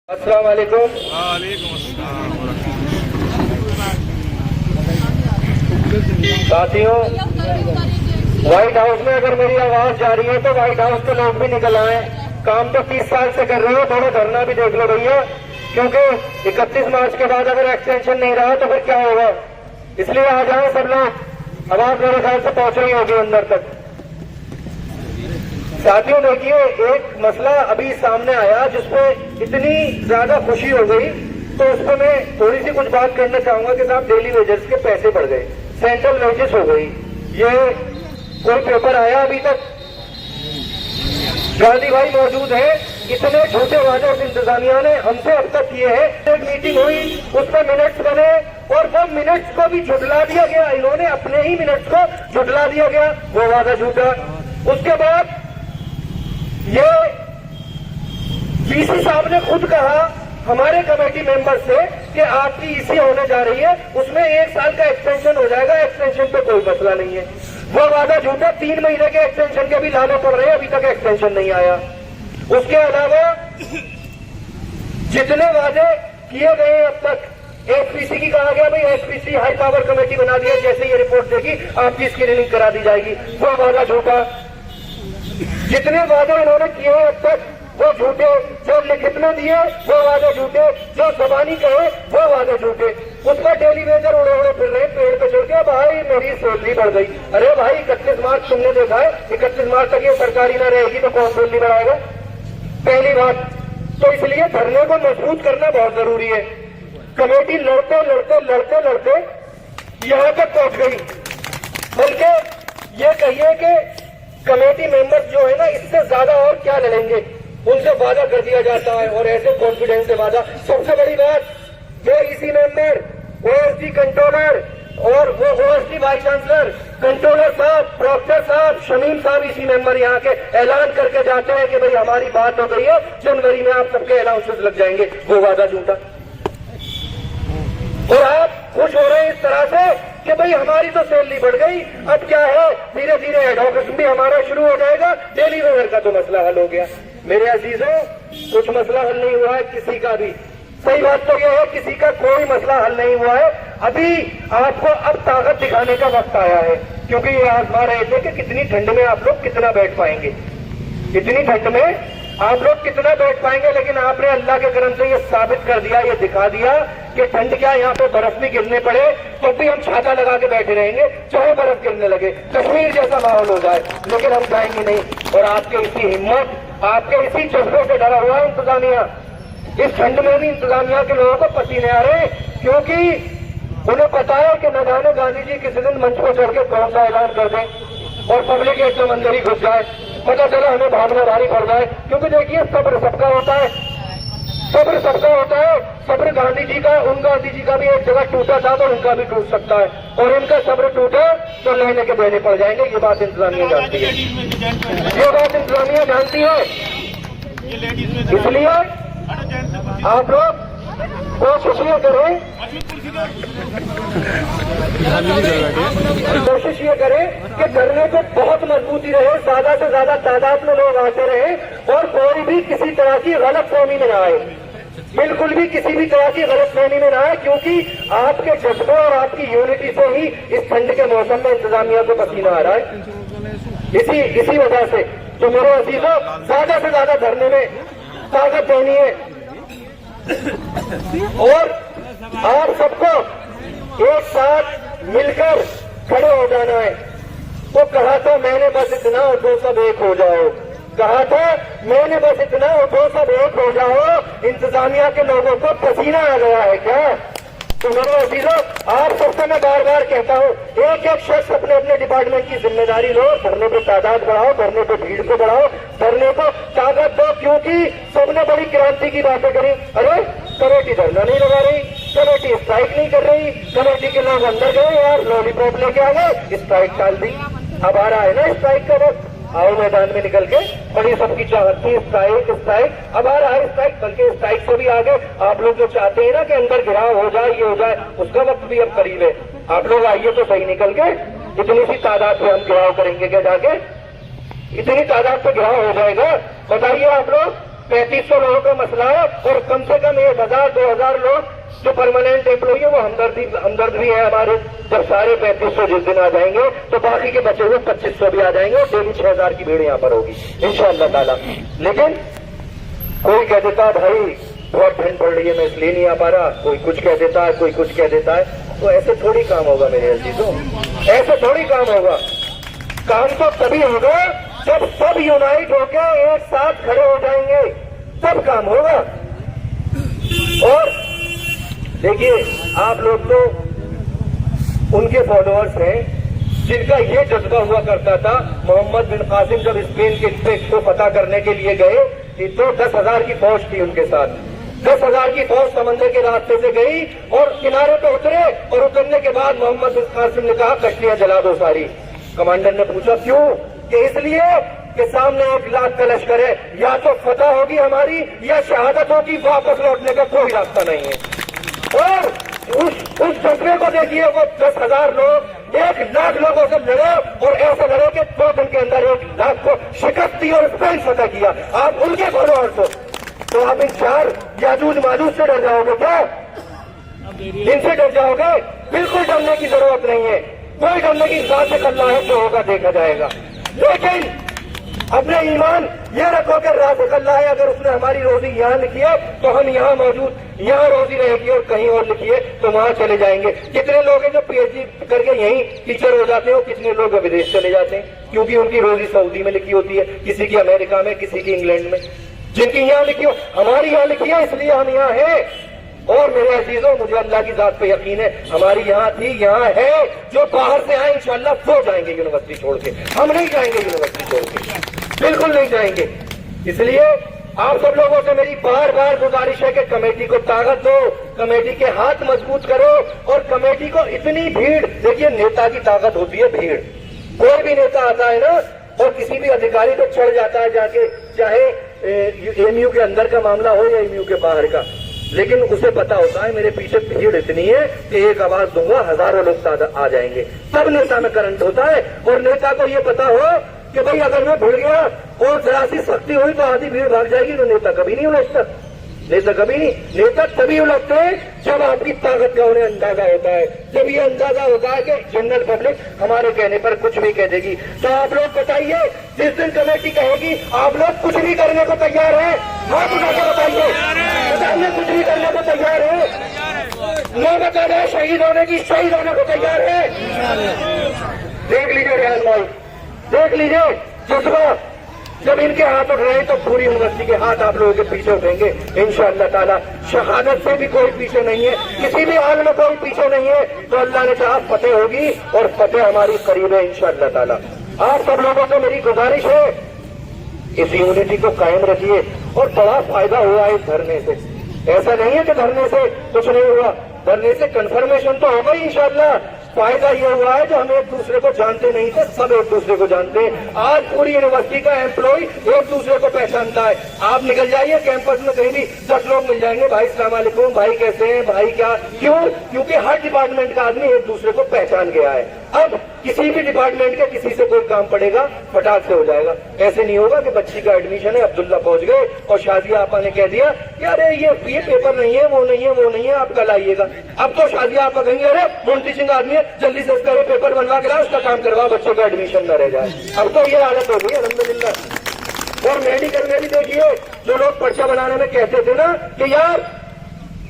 अस्सलाम वालेकुम। साथियों, व्हाइट हाउस में अगर मेरी आवाज जा रही है तो व्हाइट हाउस के लोग भी निकल आए। काम तो 30 साल से कर रहे हो, थोड़ा धरना भी देख लो भैया, क्योंकि 31 मार्च के बाद अगर एक्सटेंशन नहीं रहा तो फिर क्या होगा। इसलिए आ जाए सब लोग। आवाज मेरे ख्याल से पहुंच रही होगी अंदर तक। साथियों देखिए, एक मसला अभी सामने आया जिसपे इतनी ज्यादा खुशी हो गई, तो उस पर मैं थोड़ी सी कुछ बात करना चाहूंगा कि साहब डेली वेजेस के पैसे बढ़ गए, सेंट्रल वेजेस हो गई। ये कोई पेपर आया अभी तक? गांधी भाई मौजूद है। इतने झूठे वादे इंतजामिया ने हमसे अब तक किए हैं। एक मीटिंग हुई, उस पर मिनट्स बने और वो मिनट्स को भी झुठला दिया गया। इन्होंने अपने ही मिनट्स को झुठला दिया गया, वो वादा झूठा। उसके बाद ये वीसी साहब ने खुद कहा हमारे कमेटी मेंबर से कि आपकी ईसी होने जा रही है, उसमें 1 साल का एक्सटेंशन हो जाएगा, एक्सटेंशन पे कोई मसला नहीं है। वो वादा झूठा। 3 महीने के एक्सटेंशन के भी लाने पड़ रहे हैं, अभी तक एक्सटेंशन नहीं आया। उसके अलावा जितने वादे किए गए हैं अब तक, एसपीसी की कहा गया भाई एसपीसी हाई पावर कमेटी बना दिया, जैसे ये रिपोर्ट देगी आपकी स्क्रीनिंग करा दी जाएगी, वो वादा झूठा। जितने वादे इन्होंने किए हैं अब तक वो झूठे, जो लिखित में दिए वो वादे झूठे, जो जबानी कहे वो वादे झूठे। उस पर डेली वेजर उड़े उड़े फिर रहे पेड़ पे चढ़ के, भाई मेरी सैलरी बढ़ गई। अरे भाई 31 मार्च तुमने देखा है, 31 मार्च तक ये सरकारी ना रहेगी तो कौन सैलरी बढ़ाएगा? पहली बात तो इसलिए धरने को मजबूत करना बहुत जरूरी है। कमेटी लड़ते लड़ते लड़ते लड़ते यहां तक पहुंच गई। बल्कि ये कहिए कि कमेटी मेंबर्स जो है ना, इससे ज्यादा और क्या लड़ेंगे, उनसे वादा कर दिया जाता है और ऐसे कॉन्फिडेंस से वादा। सबसे बड़ी बात, जो ईसी मेंबर, ओएसडी कंट्रोलर और वो ओएसडी वाइस चांसलर, कंट्रोलर साहब, प्रोफेसर साहब, शमीम साहब ईसी मेंबर यहाँ के ऐलान करके जाते हैं कि भाई हमारी बात हो गई है, जनवरी में आप सबके अनाउंसेस लग जाएंगे, वो वादा झूठा। और आप खुश हो रहे हैं इस तरह से कि भाई हमारी तो सैलरी बढ़ गई, अब क्या है, धीरे धीरे हेड ऑफिस भी हमारा शुरू हो जाएगा, डेली वेजर का तो मसला हल हो गया। मेरे अजीजों, कुछ मसला हल नहीं हुआ है किसी का भी। सही बात तो यह है, किसी का कोई मसला हल नहीं हुआ है। अभी आपको अब ताकत दिखाने का वक्त आया है, क्योंकि ये आजमा रहे थे कि कितनी ठंड में आप लोग कितना बैठ पाएंगे, इतनी ठंड में आप लोग कितना बैठ पाएंगे। लेकिन आपने अल्लाह के करम से ये साबित कर दिया, ये दिखा दिया कि ठंड क्या, यहाँ पे बर्फ भी गिरने पड़े तो भी हम छाता लगा के बैठे रहेंगे, चाहे बर्फ गिरने लगे, कश्मीर जैसा माहौल हो जाए, लेकिन हम जाएंगे नहीं। और आपके इसी हिम्मत, आपके इसी जज्बे से डरा हुआ है इंतजामिया। इस ठंड में भी इंतजामिया के लोगों को पसीने आ रहे हैं, क्योंकि उन्हें पता है कि न जाने गांधी जी किसी दिन मंच पर चढ़ के कौन सा ऐलान कर दें और पब्लिक एकदम अंदर ही घुस जाए, पता चला हमें भागना भारी पड़ जाए। क्योंकि देखिए, सब्र सबका होता है, सब्र सबका होता है। सब्र गांधी जी का, उन गांधी जी का भी एक जगह टूटा था तो उनका भी टूट सकता है, और इनका सब्र टूटे तो लेने के देने पड़ जाएंगे। ये बात इंतजामिया जानती है, ये बात इंतजामिया जानती है। इसलिए आप लोग कोशिश ये करें, कोशिश ये करें कि धरने को बहुत मजबूती रहे, ज्यादा से ज्यादा तादाद में लोग आते रहे और कोई भी किसी तरह की गलतफहमी में ना आए, बिल्कुल भी किसी भी तरह की गलतफहमी में ना आए, क्योंकि आपके जज्बे और आपकी यूनिटी से ही इस ठंड के मौसम में इंतजामिया को पसीना आ रहा है। इसी वजह से तो मेरे अजीजों, ज्यादा से ज्यादा धरने में ताकत देनी है और आप सबको एक साथ मिलकर खड़े हो जाना है। तो कहा था मैंने बस इतना, उठो सब एक हो जाओ। कहा था मैंने बस इतना, उठो सब एक हो जाओ। इंतजामिया के लोगों को पसीना आ गया है क्या? तो मेरे अजीजों, आप सबसे मैं बार बार कहता हूँ, एक एक शख्स अपने अपने डिपार्टमेंट की जिम्मेदारी लो, धरने पे तादाद बढ़ाओ, धरने पे भीड़ को बढ़ाओ, धरने को ताकत दो, क्योंकि सबने बड़ी क्रांति की बातें करी। अरे कमेटी धरना नहीं लगा रही, कमेटी स्ट्राइक नहीं कर रही, कमेटी के लोग अंदर गए यार, लॉलीपॉप लेके आ गए, स्ट्राइक टाल दी। अब आ रहा है ना स्ट्राइक का वक्त, आओ मैदान में निकल के, बड़ी सबकी चाहत थी स्ट्राइक स्ट्राइक, अब आ रहा है स्ट्राइक। बल्कि स्ट्राइक से भी आगे आप लोग जो चाहते हैं ना कि अंदर गिराव हो जाए, ये हो जाए, उसका वक्त भी अब करीब है। आप लोग आइए तो सही निकल के, इतनी सी तादाद में हम गिराव करेंगे क्या जाके? इतनी तादाद पे गिराव हो जाएगा, बताइए आप लोग। 3500 लोगों का मसला है और कम से कम 1000-2000 लोग जो परमानेंट एम्प्लॉई है वो हमदर्द भी है हमारे। जब सारे 3500 जिस दिन आ जाएंगे तो बाकी के बचे हुए 2500 भी आ जाएंगे और डेली 6000 की भीड़ यहाँ पर होगी इंशाअल्लाह ताला। लेकिन कोई कह देता है भाई बहुत ठंड पड़ रही है मैं इसलिए नहीं आ पा रहा, कोई कुछ कह देता है, कोई कुछ कह देता है। तो ऐसे थोड़ी काम होगा मेरे अजीजों, ऐसे थोड़ी काम होगा। काम तो तभी होगा जब सब यूनाइट होकर एक साथ खड़े हो जाएंगे, तब काम होगा। और देखिए आप लोग तो उनके फॉलोअर्स हैं जिनका ये जज्बा हुआ करता था। मोहम्मद बिन कासिम जब स्पेन के को फतह करने के लिए गए तो 10,000 की फौज थी उनके साथ। 10,000 की फौज समंदर के रास्ते से गई और किनारे पे उतरे और उतरने के बाद मोहम्मद बिन कासिम ने कहा कश्तियां जला दो सारी। कमांडर ने पूछा क्यों? कि इसलिए कि सामने 1 लाख का लश्कर है, या तो फतह होगी हमारी या शहादत होगी, वापस लौटने का कोई रास्ता नहीं है। और उस जज्बे को देखिए, वो 10,000 लोग 1 लाख लोगों से लड़े और ऐसे लड़े कि 2 दिन के अंदर 1 लाख को शिकस्त दी और स्पेन फतह किया। आप उनके फॉलोअर्स हो तो आप इन 4 याजूज माजूज से डर जाओगे क्या? इनसे डर जाओगे? बिल्कुल डरने की जरूरत नहीं है। कोई डरने की बात से अल्लाह है जो होगा देखा जाएगा। लेकिन अपने ईमान ये रखो कि राज़िक़ अल्लाह है। अगर उसने हमारी रोजी यहाँ लिखी है तो हम यहाँ मौजूद, यहाँ रोजी रहेगी, और कहीं और लिखी है तो वहाँ चले जाएंगे। कितने लोग हैं जो पीएचडी करके यहीं टीचर हो जाते हैं और कितने लोग विदेश चले जाते हैं क्योंकि उनकी रोजी सऊदी में लिखी होती है, किसी की अमेरिका में, किसी की इंग्लैंड में। जिनकी यहाँ लिखी हो, हमारी यहाँ लिखी है इसलिए हम यहाँ हैं। और मेरे अजीजों, मुझे अल्लाह की जात पे यकीन है, हमारी यहाँ थी, यहाँ है। जो बाहर से आए इंशाअल्लाह वो जाएंगे यूनिवर्सिटी छोड़ के, हम नहीं जाएंगे यूनिवर्सिटी छोड़ के, बिल्कुल नहीं जाएंगे। इसलिए आप सब लोगों से मेरी बार बार गुजारिश है कि कमेटी को ताकत दो, कमेटी के हाथ मजबूत करो। और कमेटी को इतनी भीड़, देखिए नेता की ताकत होती है भीड़। कोई भी नेता आता है ना और किसी भी अधिकारी को चढ़ जाता है जाके, चाहे एमयू के अंदर का मामला हो या एमयू के बाहर का, लेकिन उसे पता होता है मेरे पीछे भीड़ इतनी है कि एक आवाज दूंगा हजारों लोग आ जाएंगे, तब नेता में करंट होता है। और नेता को ये पता हो कि भाई अगर मैं भिड़ गया और जरा सी सख्ती हुई तो आधी भीड़ भाग जाएगी, तो नेता कभी नहीं उलझता। नेता कभी नहीं, नेता तभी उलझते हैं जब आपकी ताकत का उन्हें अंदाजा होता है, जब ये अंदाजा होता है कि जनरल पब्लिक हमारे कहने पर कुछ भी कह देगी। तो आप लोग बताइए, जिस दिन कमेटी कहेगी आप लोग कुछ भी करने को तैयार है? हाथ उठा के बताइए, कुछ भी करने को तैयार है? लोग बता रहे शहीद होने की, शहीद होने को तैयार है? देख लीजिए रियाज भाई, देख लीजिए जज्बा। जब इनके हाथ उठ रहे हैं तो पूरी यूनिवर्सिटी के हाथ आप लोगों के पीछे उठेंगे इंशाअल्लाह ताला। शहादत से भी कोई पीछे नहीं है, किसी भी हाल में कोई पीछे नहीं है। तो अल्लाह ने कहा फतेह होगी और फतेह हमारी करीब है इंशाअल्लाह ताला। आप सब लोगों से मेरी गुजारिश है, इस यूनिटी को कायम रखिए। और बड़ा फायदा हुआ है इस धरने से। ऐसा नहीं है कि धरने से कुछ नहीं हुआ, धरने से कन्फर्मेशन तो होगा ही इंशाअल्लाह। फायदा ये हुआ है जो हम एक दूसरे को जानते नहीं थे, सब एक दूसरे को जानते हैं। आज पूरी यूनिवर्सिटी का एम्प्लॉय एक दूसरे को पहचानता है। आप निकल जाइए कैंपस में कहीं भी 10 लोग मिल जाएंगे, भाई अस्सलाम वालेकुम, भाई कैसे हैं, भाई क्या। क्यों? क्योंकि हर डिपार्टमेंट का आदमी एक दूसरे को पहचान गया है। अब किसी भी डिपार्टमेंट के किसी से कोई काम पड़ेगा फटाक से हो जाएगा। ऐसे नहीं होगा कि बच्ची का एडमिशन है, अब्दुल्ला पहुंच गए और शाजिया आपा ने कह दिया कि अरे ये पेपर नहीं है, वो नहीं है, वो नहीं है, आप कल आइएगा। अब तो शाजिया आपा कहेंगे अरे मुंशी सिंह आदमी है, जल्दी से उसका पेपर बनवा के लाओ, उसका काम करवा, बच्चों का एडमिशन न रह जाए। अब तो ये हालत हो गई अल्हम्दुलिल्लाह। और मेडिकल में भी देखिए, जो लोग पर्चा बनाने में कहते थे ना कि यार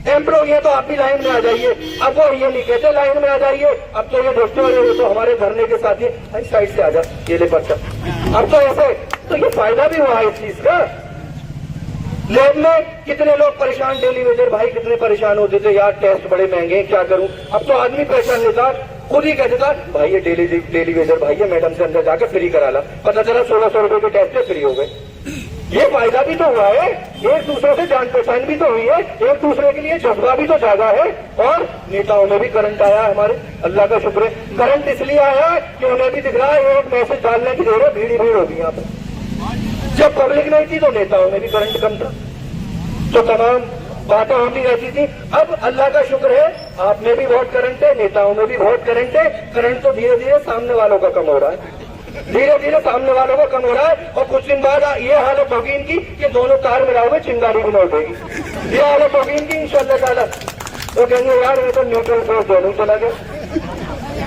एम्प्लॉय है तो आप भी लाइन में आ जाइए, अब वो ये नहीं कहते लाइन में आ जाइए। अब तो ये दोस्तों ये तो हमारे धरने के साथ ही साइड से आ जा, ये ले पर्चा। अब तो ऐसे, तो ये फायदा भी हुआ है इस चीज का। लैब में कितने लोग परेशान, डेली वेजर भाई कितने परेशान होते थे, यार टेस्ट बड़े महंगे हैं, क्या करूं। अब तो आदमी परेशान लेता, खुद ही कह देता भाई ये डेली वेजर भाई है, मैडम से अंदर जाकर फ्री करा ला। पता चला 1600 रुपए के टेस्ट से फ्री हो गए। ये फायदा भी तो हुआ है, एक दूसरे से जान पहचान भी तो हुई है, एक दूसरे के लिए जज्बा भी तो जागा है। और नेताओं में भी करंट आया हमारे, अल्लाह का शुक्र है। करंट इसलिए आया कि उन्हें भी दिख रहा है एक मैसेज डालने की देर है, भीड़ ही भीड़ होगी यहाँ पर। जब पब्लिक नहीं थी तो नेताओं में भी करंट कम था, तो तमाम बातें होती रहती थी। अब अल्लाह का शुक्र है आप में भी बहुत करंट है, नेताओं में भी बहुत करंट है। करंट तो धीरे धीरे सामने वालों का कम हो रहा है, धीरे धीरे सामने वालों को कम हो रहा है और कुछ दिन बाद ये हालत होगी इनकी कि दोनों तार मिलाओगे चिंगारी भी न उठेगी। ये हालत होगी इनकी इंशाअल्लाह ताला। तो कहेंगे यार ये तो न्यूट्रल फोर्स दोनों चला गया।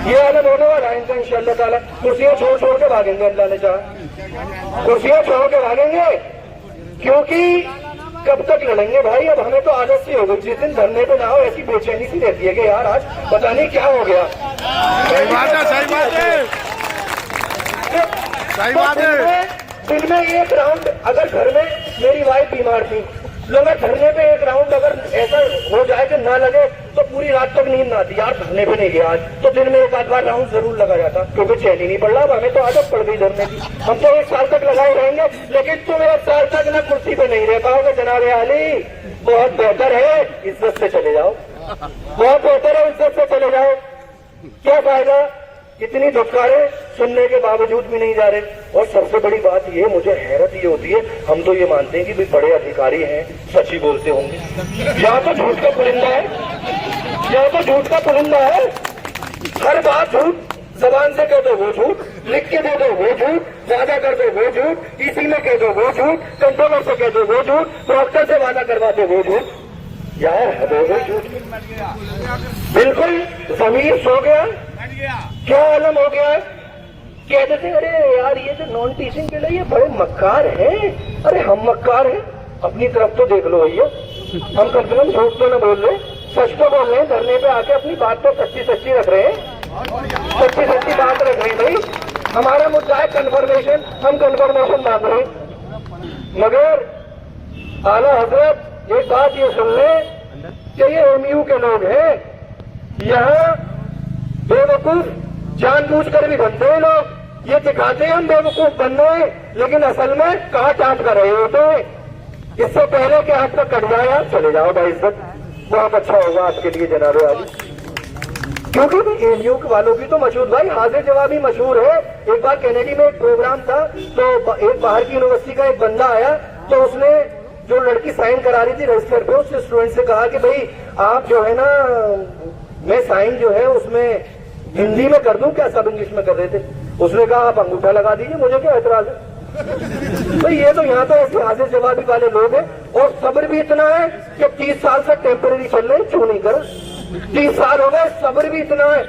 ये हालत होने वाला है इनका इंशाअल्लाह ताला। कुर्सियां छोड़ छोड़ के भागेंगे अल्लाह ने चाहा, कुर्सियां छोड़ के भागेंगे। क्योंकि कब तक लड़ेंगे भाई, अब हमें तो आदत सी हो गई। जिस दिन धरने पे ना हो ऐसी बेचैनी सी रहती है कि यार आज पता नहीं क्या हो गया। सही बात है, सही बात है, सही बात है। दिन में एक राउंड अगर घर में मेरी वाइफ बीमार थी, लोग धरने पे एक राउंड अगर ऐसा हो जाए कि ना लगे तो पूरी रात तक नींद ना आती, यार धरने पे नहीं गया आज, तो दिन में एक आध बार राउंड जरूर लगा जाता, क्योंकि चैन ही नहीं पड़ रहा। हमें तो आदत पड़ गई धरने की। हम तो 1 साल तक लगाए रहेंगे, लेकिन तुम 1 साल तक ना कुर्सी पे नहीं रह पाओगे जनाब आली। बहुत बेहतर है इज्जत से चले जाओ, बहुत बेहतर है इज्जत से चले जाओ। क्या फायदा, इतनी धुटकारे सुनने के बावजूद भी नहीं जा रहे। और सबसे बड़ी बात ये, मुझे हैरत ये होती है, हम तो ये मानते हैं कि भाई बड़े अधिकारी हैं, सच ही बोलते होंगे। या तो झूठ का पुलिंदा है, या तो झूठ का पुलिंदा है। हर बात झूठ, जबान से कह दो वो झूठ, लिख के दे दो वो झूठ, वादा कर दो वो झूठ, इसी में कह दो वो झूठ, कंट्रोलर से कह दो वो झूठ, प्रॉक्टर से वादा करवा दो वो झूठ। यार वो झूठ बिल्कुल जमीर सो गया, क्या आलम हो गया। कहते थे अरे यार ये जो नॉन टीचिंग के लिए ये बड़े मक्कार हैं। अरे हम मक्कार हैं, अपनी तरफ तो देख लो भैया, हम कम से कम झूठ तो न बोल रहे, सच तो बोल रहे हैं। धरने पे आके अपनी बात तो सच्ची सच्ची रख रहे हैं, सच्ची सच्ची बात रख रहे हैं। भाई हमारा मुद्दा है कन्फर्मेशन, हम कन्फर्मेशन मांग रहे हैं। मगर आला हजरत एक बात ये सुन ले कि ये एमयू के लोग हैं, यहाँ बेवकूफ जानबूझकर भी बनते हैं लोग। ये दिखाते हैं हम बेवकूफ बन रहे, लेकिन असल में काट काट कर रहे होते हैं। इससे पहले कि हाथ तक कट जाए आप चले जाओ भाई, इज्जत बहुत अच्छा होगा आपके लिए जनाब वाली। क्योंकि एमयू वालों की तो मशहूर भाई हाजिर जवाबी मशहूर है। एक बार कैनेडी में एक प्रोग्राम था, तो एक बाहर की यूनिवर्सिटी का एक बंदा आया, तो उसने जो लड़की साइन करा रही थी रजिस्टर पे, उससे स्टूडेंट से कहा कि भाई आप जो है ना, मैं साइन जो है उसमें हिंदी में कर दूं क्या, सब इंग्लिश में कर रहे थे। उसने कहा आप अंगूठा लगा दीजिए, मुझे क्या एतराज है। तो ये तो यहाँ तो ऐसे हाजिर जवाबी वाले लोग हैं। और सब्र भी इतना है कि 30 साल से टेम्परेरी चल रहे, क्यों नहीं कर। 30 साल हो गए, सब्र भी इतना है।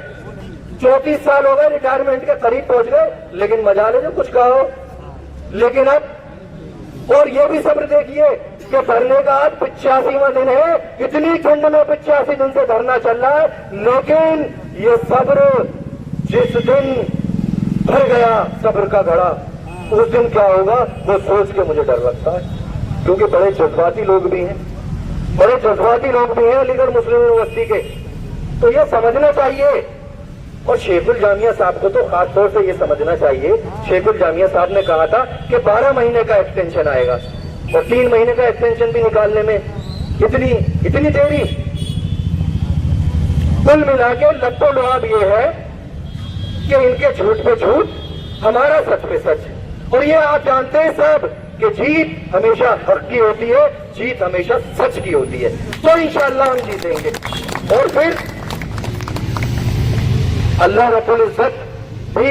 34 साल हो गए, रिटायरमेंट के करीब पहुंच गए, लेकिन मजा ले जो कुछ कहा हो। लेकिन अब और ये भी सब्र देखिए कि धरने का आज 85वां दिन है। इतनी ठंड में 85 दिन से धरना चल रहा है, लेकिन ये सब्र जिस दिन भर गया सब्र का घड़ा, उस दिन क्या होगा वो सोच के मुझे डर लगता है। क्योंकि बड़े जज्बाती लोग भी हैं, बड़े जज्बाती लोग भी हैं अलीगढ़ मुस्लिम यूनिवर्सिटी के। तो ये समझना चाहिए। और शेखुल जामिया साहब को तो खास तौर से ये समझना चाहिए। शेखुल जामिया साहब ने कहा था कि 12 महीने का एक्सटेंशन आएगा, और 3 महीने का एक्सटेंशन भी निकालने में इतनी देरी। कुल मिला के लत्तो लुआब ये है कि इनके झूठ पे झूठ, हमारा सच पे सच। और ये आप जानते हैं सब कि जीत हमेशा हक की होती है, जीत हमेशा सच की होती है। तो इंशाअल्लाह हम जीतेंगे। और फिर अल्लाह रब्बुल इज्जत भी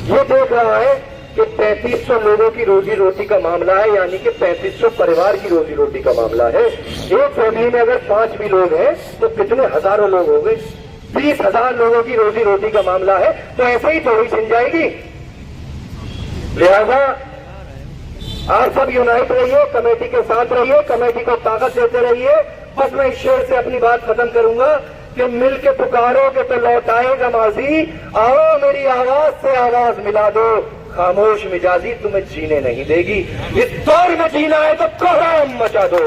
ये देख रहा है कि 3500 लोगों की रोजी रोटी का मामला है, यानी कि 3500 परिवार की रोजी रोटी का मामला है। एक फैमिली में अगर 5 भी लोग हैं तो कितने हजारों लोग हो गए, 20,000 लोगों की रोजी रोटी का मामला है। तो ऐसे ही थोड़ी छिन जाएगी। लिहाजा आप सब यूनाइट रहिए, कमेटी के साथ रहिए, कमेटी को ताकत देते रहिए। बस मैं इस शेर से अपनी बात खत्म करूंगा कि मिल के पुकारोगे तो लौट आएगा माजी, आओ मेरी आवाज से आवाज मिला दो, खामोश मिजाजी तुम्हें जीने नहीं देगी। इस दौर में जीना है तो कोहराम मचा दो।